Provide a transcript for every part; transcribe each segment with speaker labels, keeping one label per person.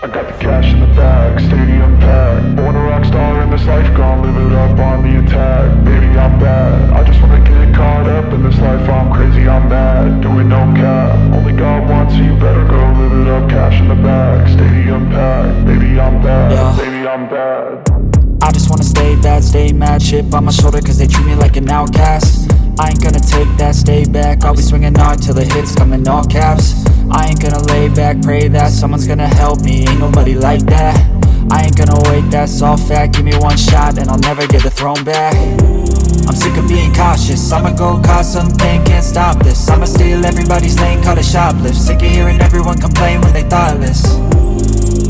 Speaker 1: I got the cash in the bag, stadium packed. Born a rock star in this life, gon' live it up on the attack. Baby, I'm bad, I just wanna get caught up in this life. I'm crazy, I'm mad, doing no cap. Only God wants you, better go live it up. Cash in the bag, stadium packed. Baby, I'm bad, yeah. Baby, I'm bad.
Speaker 2: I just wanna stay bad, stay mad. Chip on my shoulder cause they treat me like an outcast. I ain't gonna take that, stay back. I'll be swinging hard till the hits come in all caps. I ain't gonna lay back, pray that someone's gonna help me. Ain't nobody like that. I ain't gonna wait, that's all fact. Give me one shot and I'll never get the throne back. I'm sick of being cautious, I'ma go cause something, can't stop this. I'ma steal everybody's lane, call it shoplift. Sick of hearing everyone complain when they thoughtless.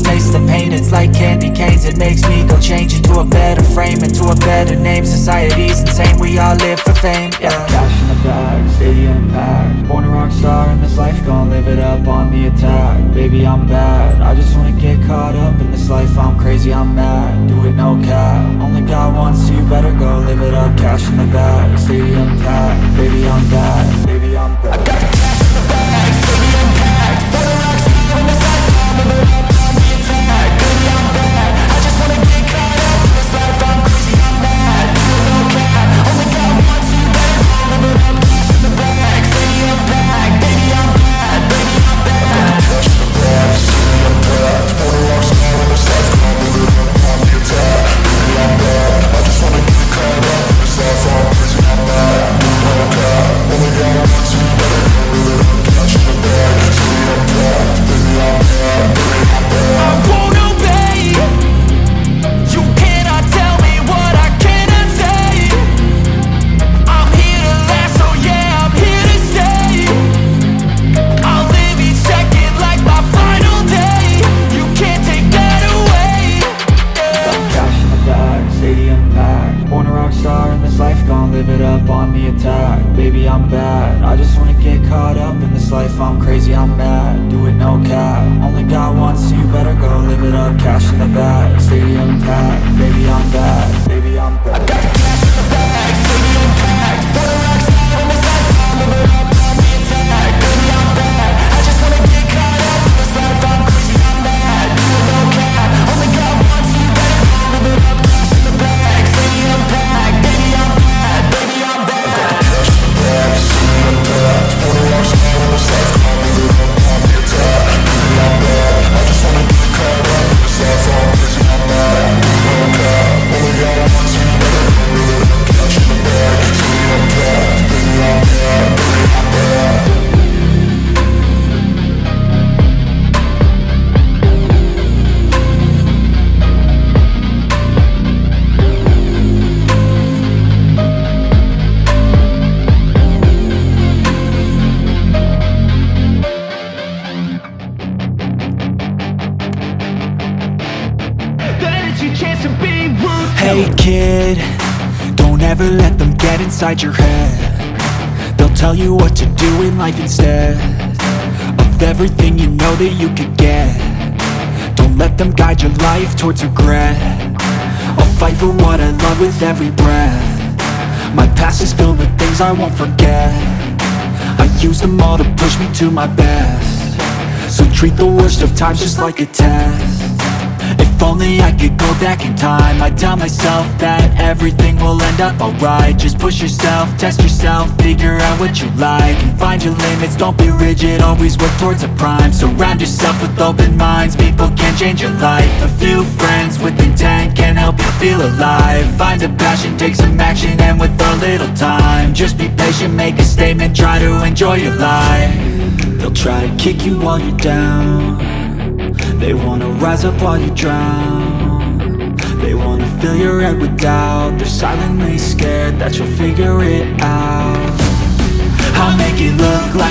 Speaker 2: Taste the pain, it's like candy canes. It makes me go change into a better frame, into a better name. Society's insane, we all live for fame, yeah. Cash in the bag, stadium packed. Born a rock star in this life, gon' live it up on the attack. Baby, I'm bad, I just wanna get caught up in this life. I'm crazy, I'm mad, do it no cap. Only God wants you, better go live it up. Cash in the bag, stadium packed. Baby, I'm bad, baby, I'm bad. I got the cash in the bag, stadium packed. Born a rock star in this life, gon' live it up. I'm crazy, I'm mad, do it no cap. Only God wants you, better go live it up. Cash in the bag, stadium packed. Baby, I'm bad, baby, I'm bad. I got the cash in the bag, stadium packed. Born a rock star in this life, gon' live it up on the attack. Baby, I'm bad, I just wanna get caught up in this life. I'm crazy, I'm mad, do it no cap. Only God wants you, better go live it up. Cash in the bag, stadium packed. Baby, I'm bad, baby, I'm bad. I got the cash in the bag, stadium packed. Born a rock star in this life. Hey kid, don't ever let them get inside your head. They'll tell you what to do in life instead of everything you know that you could get. Don't let them guide your life towards regret. I'll fight for what I love with every breath. My past is filled with things I won't forget. I use them all to push me to my best. So treat the worst of times just like a test. If only I could go back in time, I'd tell myself that everything will end up alright. Just push yourself, test yourself, figure out what you like, and find your limits, don't be rigid, always work towards a prime. Surround yourself with open minds, people can change your life. A few friends with intent can help you feel alive. Find a passion, take some action, and with a little time, just be patient, make a statement, try to enjoy your life. They'll try to kick you while you're down. They wanna rise up while you drown. They wanna fill your head with doubt. They're silently scared that you'll figure it out. I'll make it look like